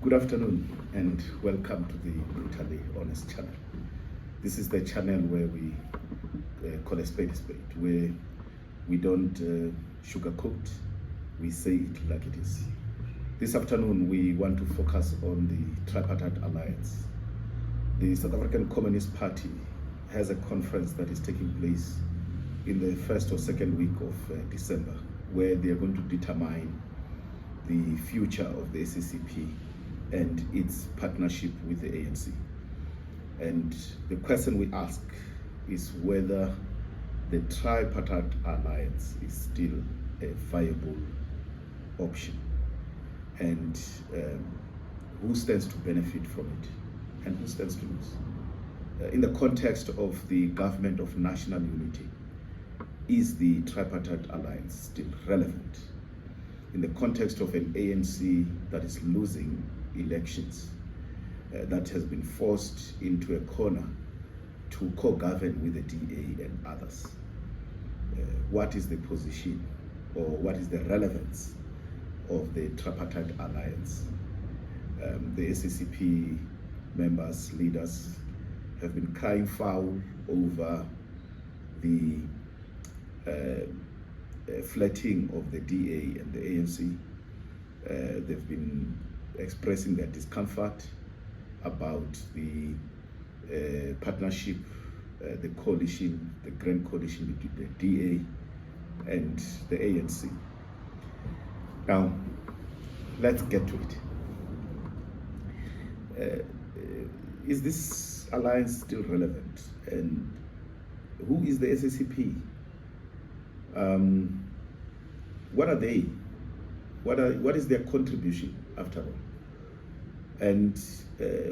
Good afternoon and welcome to the Brutally Honest channel. This is the channel where we call a spade, where we don't sugarcoat, we say it like it is. This afternoon we want to focus on the Tripartite Alliance. The South African Communist Party has a conference that is taking place in the first or second week of December, where they are going to determine the future of the SACP and its partnership with the ANC. And the question we ask is whether the Tripartite Alliance is still a viable option, and who stands to benefit from it and who stands to lose. In the context of the government of national unity, is the Tripartite Alliance still relevant? In the context of an ANC that is losing elections, that has been forced into a corner to co-govern with the DA and others, what is the position or what is the relevance of the Tripartite Alliance? The SACP members, leaders have been crying foul over the flattening of the DA and the ANC. They've been expressing their discomfort about the partnership, the coalition, the grand coalition between the DA and the ANC. Now, let's get to it. Is this alliance still relevant? And who is the SACP? What are they? What is their contribution after all? And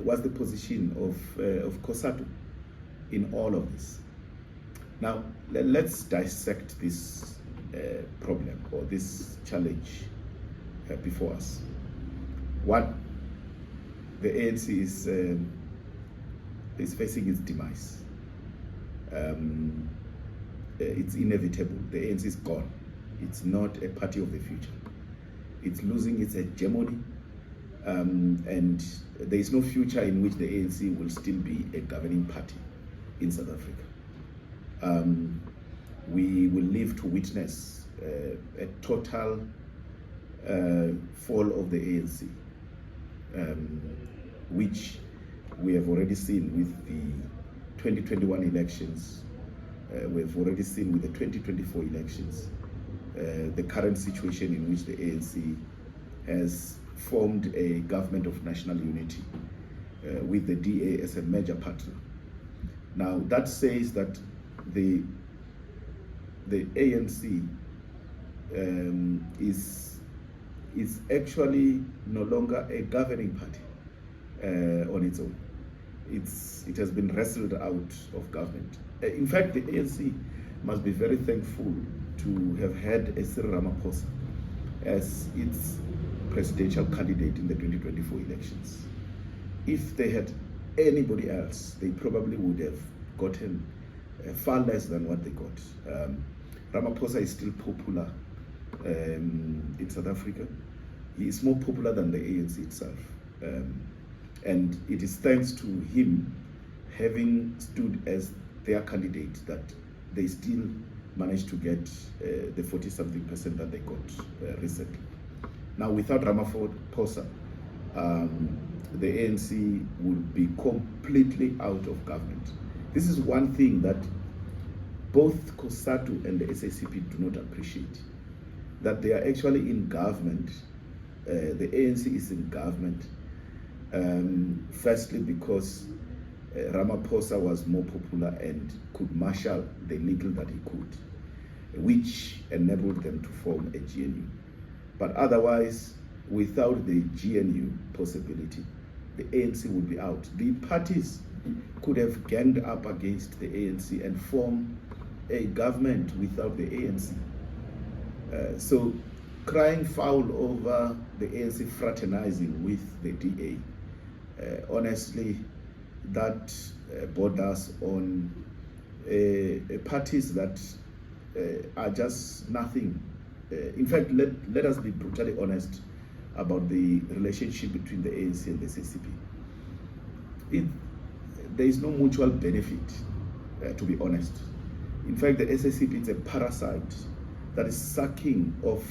what's the position of Cosatu in all of this? Now, let's dissect this problem or this challenge before us. One, the ANC is facing its demise. It's inevitable. The ANC is gone. It's not a party of the future. It's losing its hegemony, and there is no future in which the ANC will still be a governing party in South Africa. We will live to witness a total fall of the ANC, which we have already seen with the 2021 elections. We've already seen with the 2024 elections, the current situation in which the ANC has formed a government of national unity with the DA as a major partner. Now, that says that the ANC is actually no longer a governing party on its own. It has been wrestled out of government. In fact, the ANC must be very thankful to have had a Cyril Ramaphosa as its presidential candidate in the 2024 elections. If they had anybody else, they probably would have gotten far less than what they got. Ramaphosa is still popular in South Africa. He is more popular than the ANC itself. And it is thanks to him having stood as their candidate that they still managed to get the 40-something% that they got recently. Now, without Ramaphosa, the ANC would be completely out of government. This is one thing that both Cosatu and the SACP do not appreciate, that they are actually in government. The ANC is in government, firstly because Ramaphosa was more popular and could marshal the little that he could, which enabled them to form a GNU. But otherwise, without the GNU possibility, the ANC would be out. The parties could have ganged up against the ANC and form a government without the ANC. So crying foul over the ANC fraternizing with the DA, honestly, that borders on parties that are just nothing. In fact, let us be brutally honest about the relationship between the ANC and the SACP. There is no mutual benefit, to be honest. In fact, the SACP is a parasite that is sucking off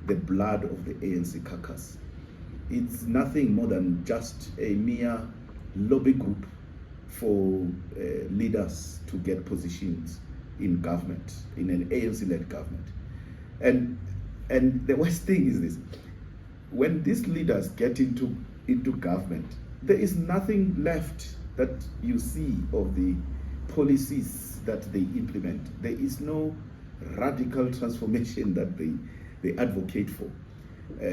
the blood of the ANC carcass. It's nothing more than just a mere lobby group for leaders to get positions in government, in an ANC-led government. And the worst thing is this: when these leaders get into government, there is nothing left that you see of the policies that they implement. There is no radical transformation that they advocate for,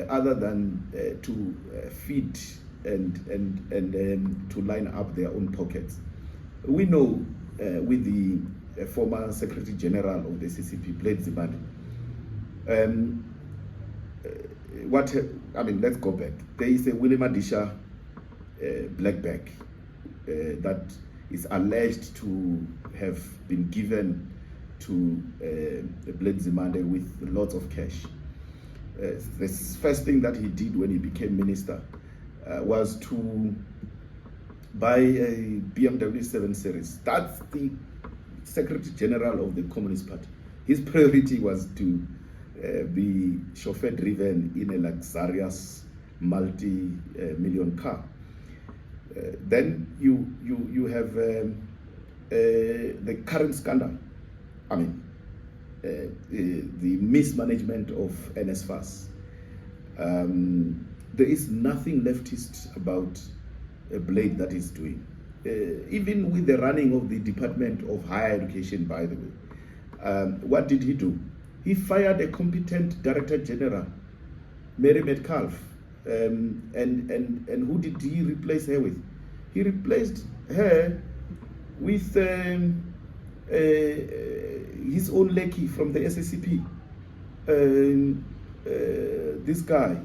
other than to feed and to line up their own pockets. We know with the former Secretary General of the SACP, Hellen Zille, let's go back. There is a Willem Adisha black bag that is alleged to have been given to Hellen Zille with lots of cash. The first thing that he did when he became minister was to buy a BMW 7 Series. That's the Secretary General of the Communist Party. His priority was to be chauffeur-driven in a luxurious multi-million car. Then you have the current scandal. The mismanagement of NSFAS. There is nothing leftist about a Blade that is doing. Even with the running of the Department of Higher Education, by the way, what did he do? He fired a competent Director General, Mary Metcalfe, and who did he replace her with? He replaced her with his own lackey from the SACP. This guy,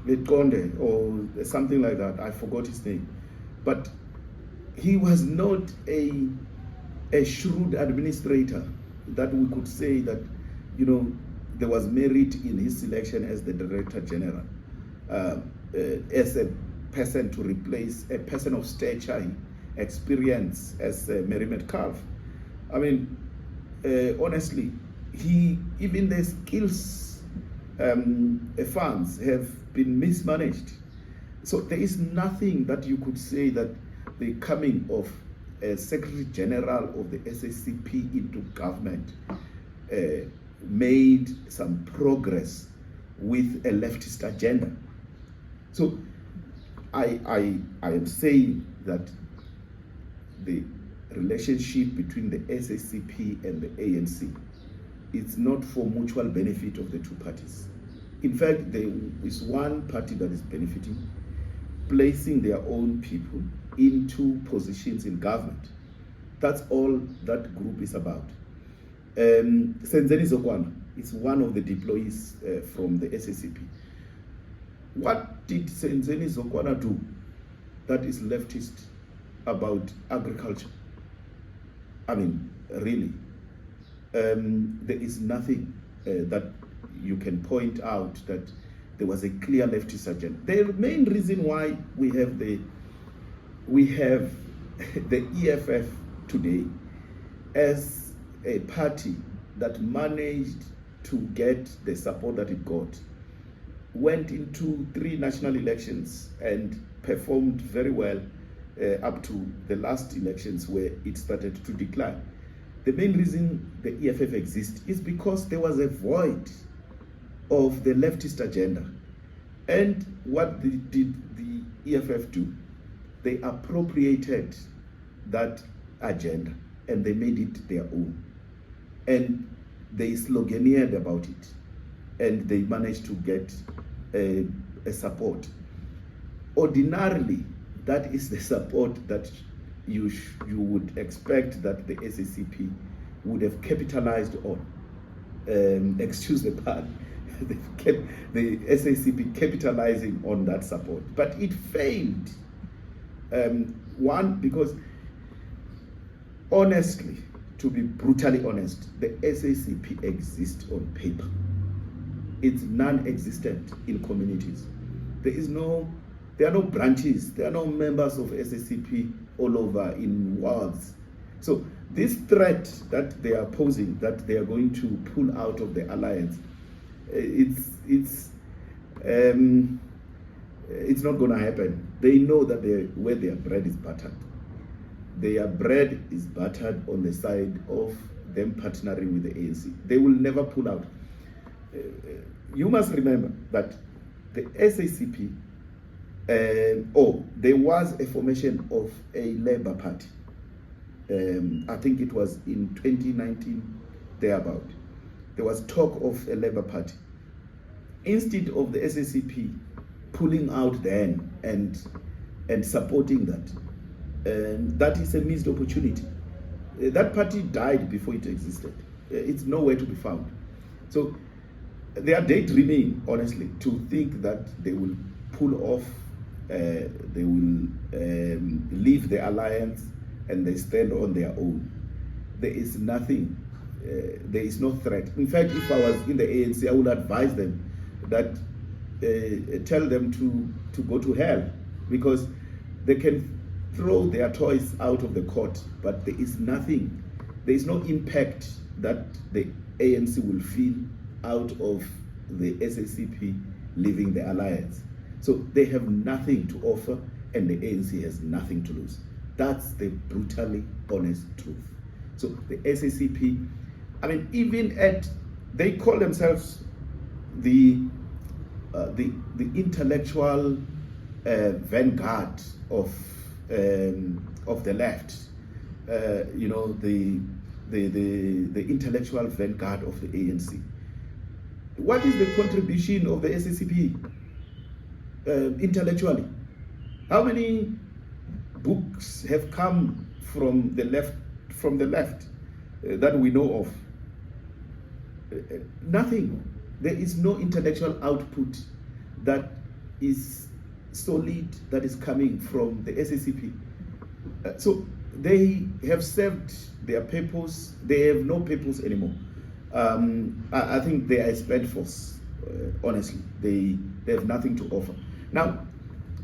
Lekonde or something like that. I forgot his name, but he was not a shrewd administrator that we could say that, you know, there was merit in his selection as the Director General, as a person to replace a person of stature, experience as Mary Metcalfe. Honestly, even the skills funds have been mismanaged. So there is nothing that you could say that the coming of a Secretary General of the SACP into government made some progress with a leftist agenda. So I am saying that the relationship between the SACP and the ANC is not for mutual benefit of the two parties. In fact, there is one party that is benefiting, placing their own people into positions in government. That's all that group is about. Senzeni Zokwana is one of the deployees from the SACP. What did Senzeni Zokwana do that is leftist about agriculture? Really. There is nothing that you can point out that there was a clear leftist agenda. The main reason why we have the EFF today as a party that managed to get the support that it got, went into 3 national elections and performed very well up to the last elections where it started to decline. The main reason the EFF exists is because there was a void of the leftist agenda. And what did the EFF do? They appropriated that agenda and they made it their own. And they sloganeered about it. And they managed to get a support. Ordinarily, that is the support that you would expect that the SACP would have capitalized on. Excuse the pun. The SACP capitalizing on that support, but it failed. One, because honestly, to be brutally honest, the SACP exists on paper. it's non-existent in communities. There are no branches, there are no members of SACP all over in wards. So this threat that they are posing, that they are going to pull out of the alliance, it's not going to happen. They know that where their bread is buttered. Their bread is buttered on the side of them partnering with the ANC. They will never pull out. You must remember that the SACP, there was a formation of a Labour Party. I think it was in 2019, thereabout. There was talk of a Labour Party. Instead of the SACP pulling out then and supporting that, that is a missed opportunity. That party died before it existed. It's nowhere to be found. So they are daydreaming, honestly, to think that they will pull off, they will leave the alliance and they stand on their own. There is nothing, there is no threat. In fact, if I was in the ANC, I would advise them that tell them to go to hell, because they can throw their toys out of the court, but there is nothing, there is no impact that the ANC will feel out of the SACP leaving the alliance. So they have nothing to offer and the ANC has nothing to lose. That's the brutally honest truth. So the SACP, I mean, even they call themselves the intellectual vanguard of the left, the intellectual vanguard of the ANC. What is the contribution of the SACP intellectually? How many books have come from the left that we know of? Nothing. There is no intellectual output that is solid, that is coming from the SACP. So they have served their purpose. They have no purpose anymore. I think they are a spent force, honestly. They have nothing to offer. Now,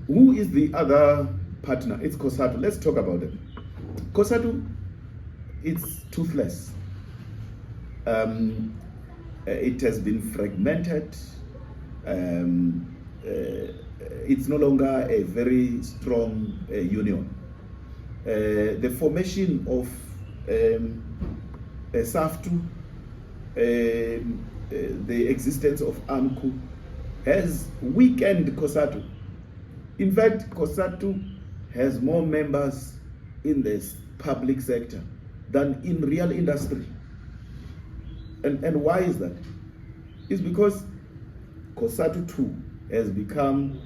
who is the other partner? It's Cosatu. Let's talk about it. Cosatu, it's toothless. It has been fragmented. It's no longer a very strong union. The formation of SAFTU, the existence of AMCU, has weakened Cosatu. In fact, Cosatu has more members in the public sector than in real industry. And why is that? It's because Cosatu too has become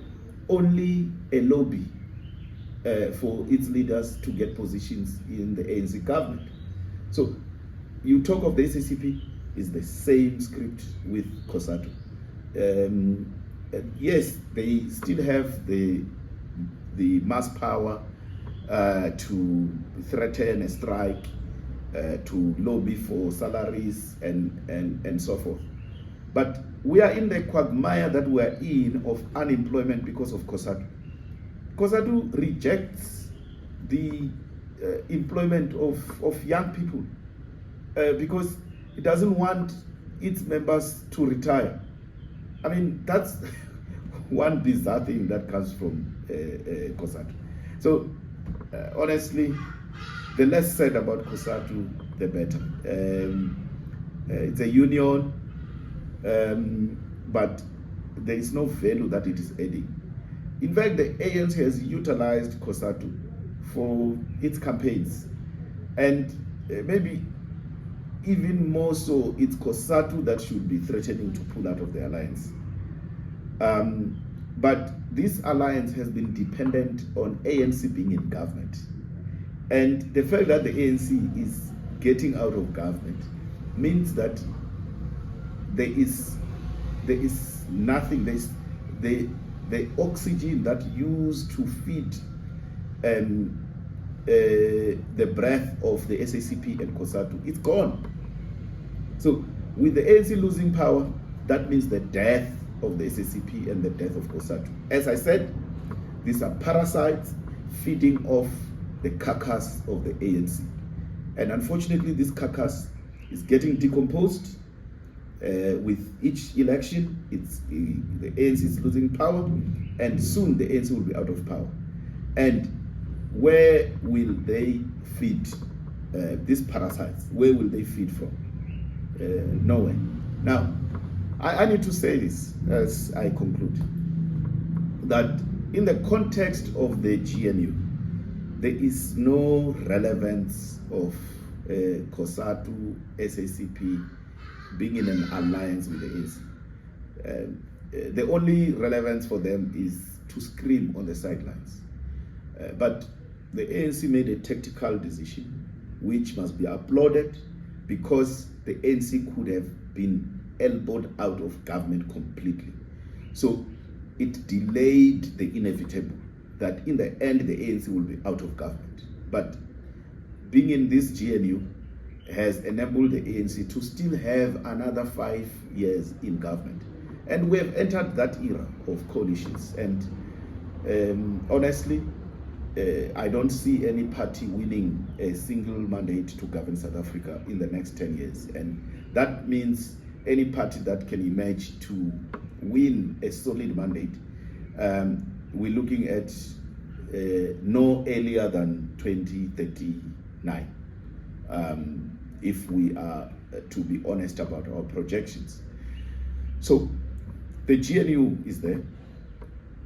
only a lobby for its leaders to get positions in the ANC government. So you talk of the SACP, is the same script with Cosatu. Yes, they still have the mass power to threaten a strike, to lobby for salaries and so forth. But we are in the quagmire that we are in of unemployment because of Cosatu. Cosatu rejects the employment of young people because it doesn't want its members to retire. I mean, that's one bizarre thing that comes from Cosatu. So, honestly, the less said about Cosatu, the better. It's a union, but there is no value that it is adding. In fact, the ANC has utilized Cosatu for its campaigns, and maybe even more so, it's Cosatu that should be threatening to pull out of the alliance. But this alliance has been dependent on ANC being in government. And the fact that the ANC is getting out of government means that there is nothing, the oxygen that used to feed the breath of the SACP and Cosatu, it's gone. So with the ANC losing power, that means the death of the SACP and the death of Cosatu. As I said, these are parasites feeding off the carcass of the ANC. And unfortunately, this carcass is getting decomposed with each election. The ANC is losing power, and soon the ANC will be out of power. And where will they feed these parasites? Where will they feed from? Nowhere. Now, I need to say this as I conclude, that in the context of the GNU, there is no relevance of Cosatu, SACP being in an alliance with the ANC. The only relevance for them is to scream on the sidelines. But the ANC made a tactical decision which must be applauded, because the ANC could have been elbowed out of government completely. So it delayed the inevitable, that in the end the ANC will be out of government. But being in this GNU has enabled the ANC to still have another 5 years in government. And we have entered that era of coalitions. And honestly, I don't see any party winning a single mandate to govern South Africa in the next 10 years. And that means any party that can emerge to win a solid mandate, we're looking at no earlier than 2039, if we are to be honest about our projections. So the GNU is there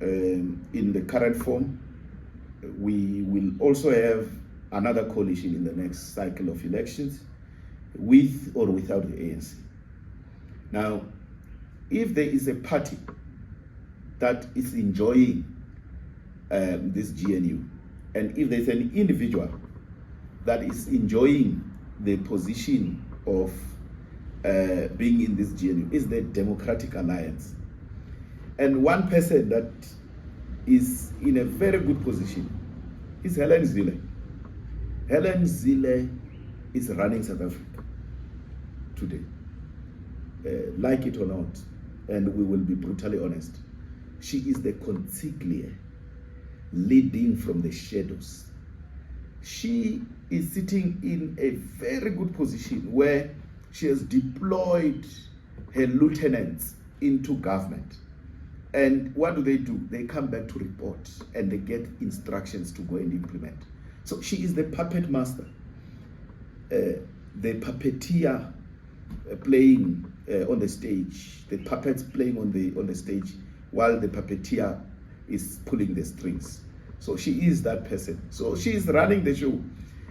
in the current form. We will also have another coalition in the next cycle of elections, with or without the ANC. Now, if there is a party that is enjoying this GNU, and if there's an individual that is enjoying the position of being in this GNU, is the Democratic Alliance. And one person that is in a very good position is Hellen Zille. Hellen Zille is running South Africa today. Like it or not, and we will be brutally honest, she is the consigliere leading from the shadows. She is sitting in a very good position where she has deployed her lieutenants into government. And what do? They come back to report and they get instructions to go and implement. So she is the puppet master, the puppeteer playing on the stage, the puppets playing on the stage while the puppeteer is pulling the strings. So she is that person. So she is running the show.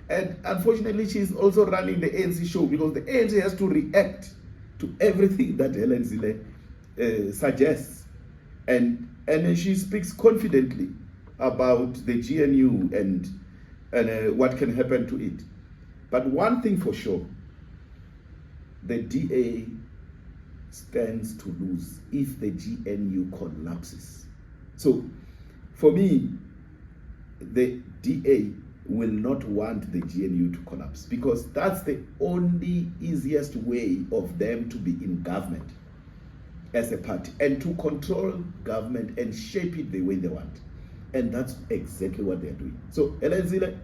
And unfortunately, she is also running the ANC show, because the ANC has to react to everything that Hellen Zille suggests. And she speaks confidently about the GNU and what can happen to it. But one thing for sure, the DA stands to lose if the GNU collapses. So for me, the DA will not want the GNU to collapse, because that's the only easiest way of them to be in government as a party and to control government and shape it the way they want. And that's exactly what they're doing. So Hellen Zille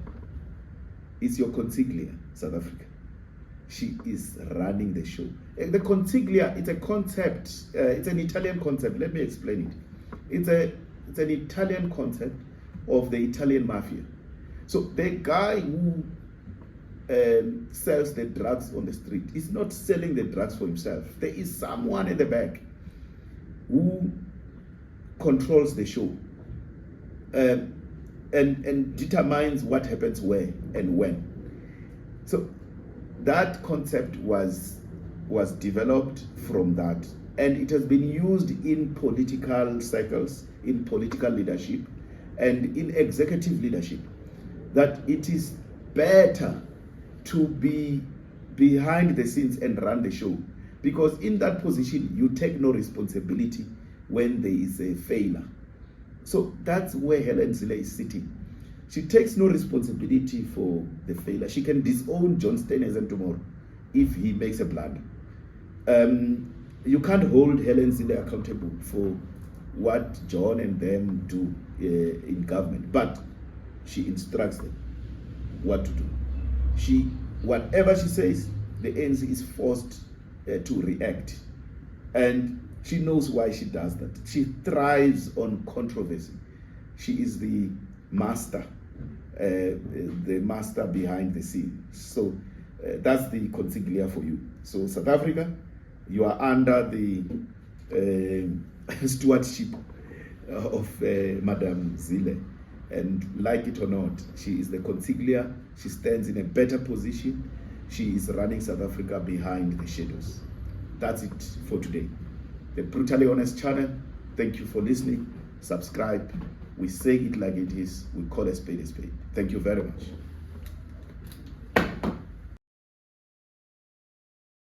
is your consigliere, South Africa. She is running the show. The consigliere, it's a concept, it's an Italian concept. Let me explain it. It's an Italian concept of the Italian mafia. So the guy who sells the drugs on the street is not selling the drugs for himself. There is someone in the back who controls the show and determines what happens where and when. So that concept was developed from that, and it has been used in political cycles, in political leadership, and in executive leadership, that it is better to be behind the scenes and run the show, because in that position you take no responsibility when there is a failure. So that's where Hellen Zille is sitting. She takes no responsibility for the failure. She can disown John Steenhuisen tomorrow if he makes a blunder. you can't hold Hellen Zille accountable for what John and them do in government, but she instructs them what to do. Whatever she says, the ANC is forced to react, and she knows why she does that. She thrives on controversy. She is the master behind the scene. So that's the consigliere for you. So South Africa, you are under the stewardship of Madam Zille, and like it or not, she is the consigliere. She stands in a better position. She is running South Africa behind the shadows. That's it for today. The Brutally Honest channel. Thank you for listening. Subscribe. We say it like it is. We call a spade a spade. Thank you very much.